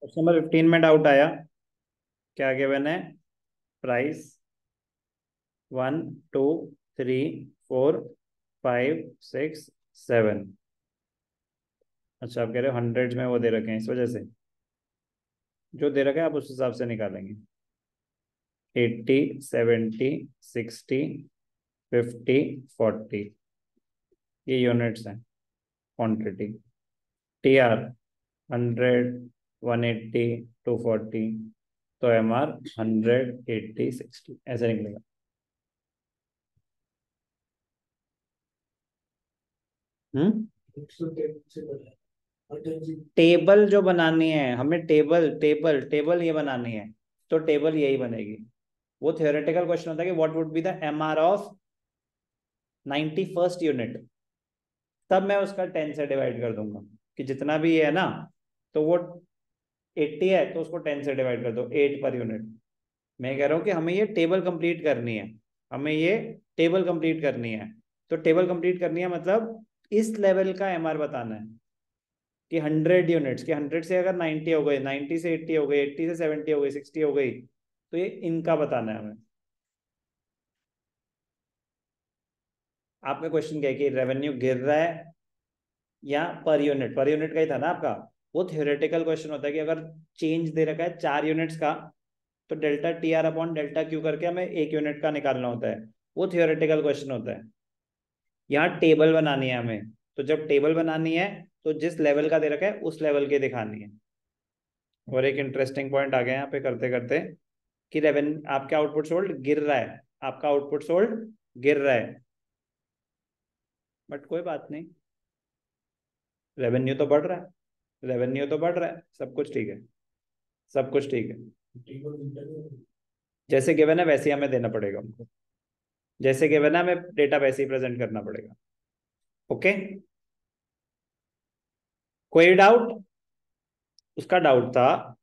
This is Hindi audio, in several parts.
क्वेश्चन नंबर 15 में डाउट आया। क्या गिवन है? प्राइस 1 2 3 4 5 6 7। अच्छा, आप कह रहे हो हंड्रेड में वो दे रखे हैं, इस वजह से जो दे रखा है आप उस हिसाब से निकालेंगे। 80 70 60 50 40, ये यूनिट्स हैं। क्वांटिटी। TR 100 180 240, तो MR 100 80 60 ऐसे निकलेगा। हम्म। टेबल जो बनानी है हमें, टेबल टेबल टेबल ये बनानी है, तो टेबल यही बनेगी। वो थियोरेटिकल क्वेश्चन होता है कि what would be the MR of 91st unit. तब मैं उसका 10 से डिवाइड कर दूंगा कि जितना भी है ना, तो वो 80 है तो उसको 10 से डिवाइड कर दो, 8 पर यूनिट। मैं कह रहा हूँ कि हमें ये टेबल कंप्लीट करनी है, हमें ये टेबल कंप्लीट करनी है। तो टेबल कंप्लीट करनी है मतलब इस लेवल का MR बताना है कि 100 यूनिट्स, कि 100 से अगर 90 हो गई, 90 से 80 हो गई, 80 से 70 हो गई, 60 हो गई, तो ये इनका बताना है हमें। आपका क्वेश्चन क्या है कि रेवेन्यू गिर रहा है या पर यूनिट का ही था ना आपका। वो थियोरेटिकल क्वेश्चन होता है कि अगर चेंज दे रखा है 4 यूनिट्स का, तो delta TR upon delta Q करके हमें 1 यूनिट का निकालना होता है। वो थियोरेटिकल क्वेश्चन होता है। यहाँ टेबल बनानी है हमें, तो जब टेबल बनानी है तो जिस लेवल का दे रखा है उस लेवल के दिखानी है। और एक इंटरेस्टिंग पॉइंट आ गया यहाँ पे करते करते, कि रेवेन्यू आपका आउटपुट सोल्ड गिर रहा है, आपका आउटपुट सोल्ड गिर रहा है, बट कोई बात नहीं, रेवेन्यू तो बढ़ रहा है, रेवेन्यू तो बढ़ रहा है, सब कुछ ठीक है, सब कुछ ठीक है। जैसे गिवन है वैसे ही हमें देना पड़ेगा उनको, जैसे गिवन है हमें डेटा वैसे ही प्रेजेंट करना पड़ेगा। ओके। कोई डाउट? उसका डाउट था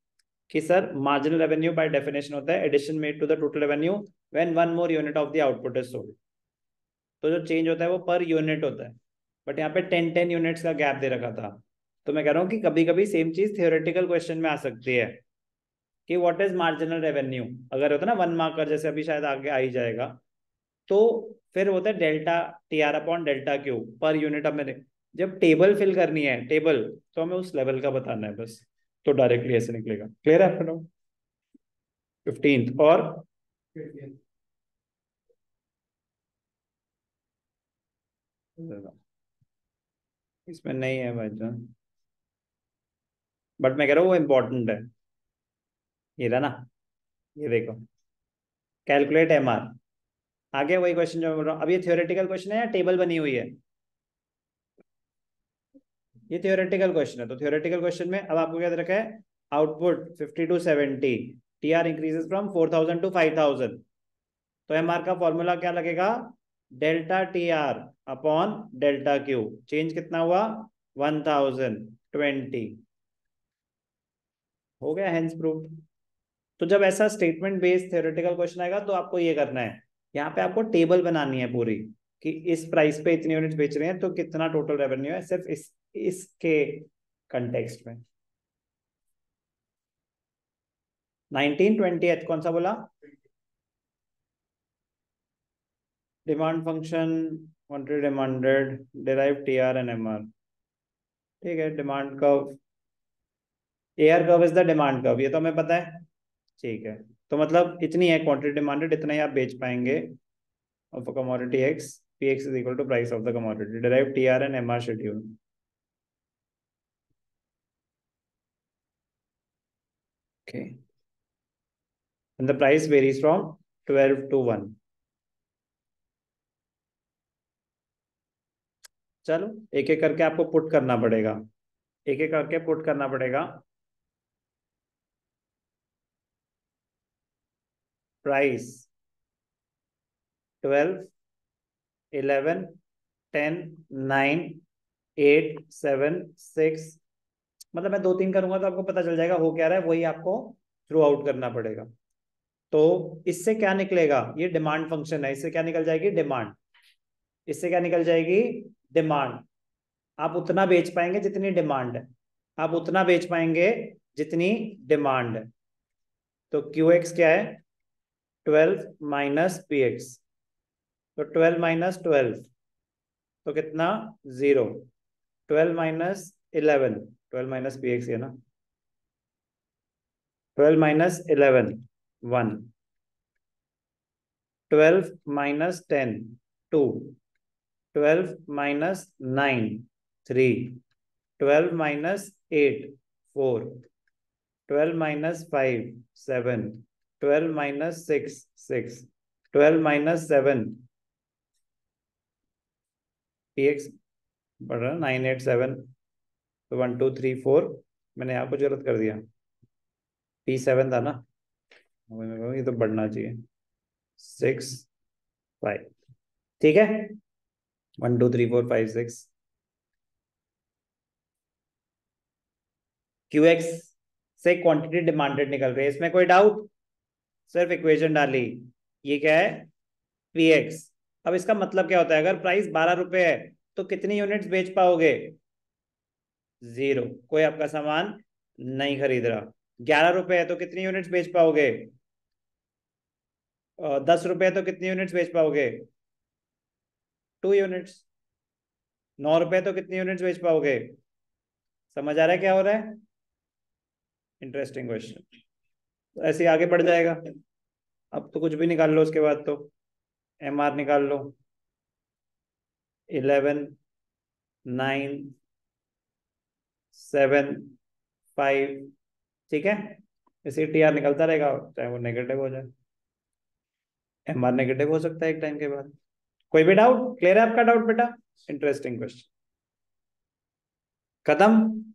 कि sir marginal revenue by definition होता है addition made to the total revenue when one more unit of the output is sold. तो जो चेंज होता है वो पर यूनिट होता है, बट यहाँ पे 10 10 यूनिट्स का गैप दे रखा था। तो मैं कह रहा हूँ कि कभी कभी सेम चीज थियोरेटिकल क्वेश्चन में आ सकती है कि व्हाट इज मार्जिनल रेवेन्यू। अगर होता है ना 1 मार्कर, जैसे अभी शायद आगे आ ही जाएगा, तो फिर होता है delta TR upon delta Q per unit. अब मैंने जब टेबल फिल करनी है, टेबल, तो हमें उस लेवल का बताना है बस, तो डायरेक्टली ऐसे निकलेगा। क्लियर है आपका? 15th और इसमें नहीं है भाई जान, बट मैं कह रहा हूँ वो इम्पोर्टेंट है। ये रहा ना, ये देखो, कैलकुलेट MR। आगे वही क्वेश्चन जो मैं बोल रहा हूँ, अब ये थियोरेटिकल क्वेश्चन है या टेबल बनी हुई है? ये थियोरेटिकल क्वेश्चन है, तो थियोरेटिकल क्वेश्चन में अब आपको क्या दे रखा है? Output 50 to 70, TR increases from 4000 to 5000। तो MR का फॉर्मूला क्या लगेगा? Delta TR upon delta Q। Change कितना हुआ? 1020। हो गया, हेंस प्रूव्ड। तो जब ऐसा स्टेटमेंट बेस्ड थ्योरेटिकल क्वेश्चन आएगा तो आपको ये करना है, यहाँ पे आपको टेबल बनानी है पूरी, कि इस प्राइस पे इतनी यूनिट्स बेच रहे हैं तो कितना टोटल रेवेन्यू है, सिर्फ इसके कंटेक्स्ट में। 19 20 कौन सा बोला? Demand function, quantity demanded, derive TR and MR। ठीक है, demand curve, AR curve is the demand curve, ये तो हमें पता है। ठीक है, तो मतलब इतनी है क्वांटिटी डिमांडेड, इतना ही आप बेच पाएंगे of a commodity X, Px is equal to price of the commodity. Derive TR and MR schedule. Okay. And the price varies from 12 to 1. चलो एक एक करके आपको पुट करना पड़ेगा, एक एक करके पुट करना पड़ेगा। प्राइस 12 11 10 9 8 7 6, मतलब मैं 2 3 करूंगा तो आपको पता चल जाएगा हो क्या रहा है, वही आपको थ्रू आउट करना पड़ेगा। तो इससे क्या निकलेगा? ये डिमांड फंक्शन है, इससे क्या निकल जाएगी? डिमांड। इससे क्या निकल जाएगी? डिमांड। आप उतना बेच पाएंगे जितनी डिमांड है, आप उतना बेच पाएंगे जितनी डिमांड है। तो क्यू एक्स क्या है, 12 माइनस पी एक्स। तो 12 माइनस 12 तो कितना, 0। 12 माइनस 11, 12 माइनस पी एक्स है ना, 12 minus 11 1। 12 minus 10 2। 12 minus 9 3। 12 minus 8 4। 12 minus 5 7। 12 minus 6 6। 12 minus 7 P x बढ़ रहा है, 9 8 7। तो 1 2 3 4, मैंने यहाँ कुछ गलत कर दिया, P7 था ना, ये तो बढ़ना चाहिए, 6 5। ठीक है, 1 2 3 4 5 6। क्यू एक्स से क्वांटिटी डिमांडेड निकल रही है, इसमें कोई डाउट, सिर्फ इक्वेशन डाली। ये क्या है, पी एक्स। अब इसका मतलब क्या होता है, अगर प्राइस 12 रुपए है तो कितनी यूनिट्स बेच पाओगे, 0, कोई आपका सामान नहीं खरीद रहा। 11 रुपए है तो कितनी यूनिट्स बेच पाओगे, 10 रुपए तो कितनी यूनिट्स बेच पाओगे, 2 यूनिट्स। 9 रुपए तो कितनी यूनिट्स बेच पाओगे। समझ आ रहा है क्या हो रहा है, इंटरेस्टिंग क्वेश्चन। ऐसे ही आगे बढ़ जाएगा। अब तो कुछ भी निकाल लो उसके बाद तो, एम आर निकाल लो, 11 9 7 5। ठीक है, इसे टी आर निकलता रहेगा, चाहे वो नेगेटिव हो जाए, एम आर नेगेटिव हो सकता है एक टाइम के बाद। कोई भी डाउट, क्लियर है आपका डाउट बेटा, इंटरेस्टिंग क्वेश्चन। खत्म।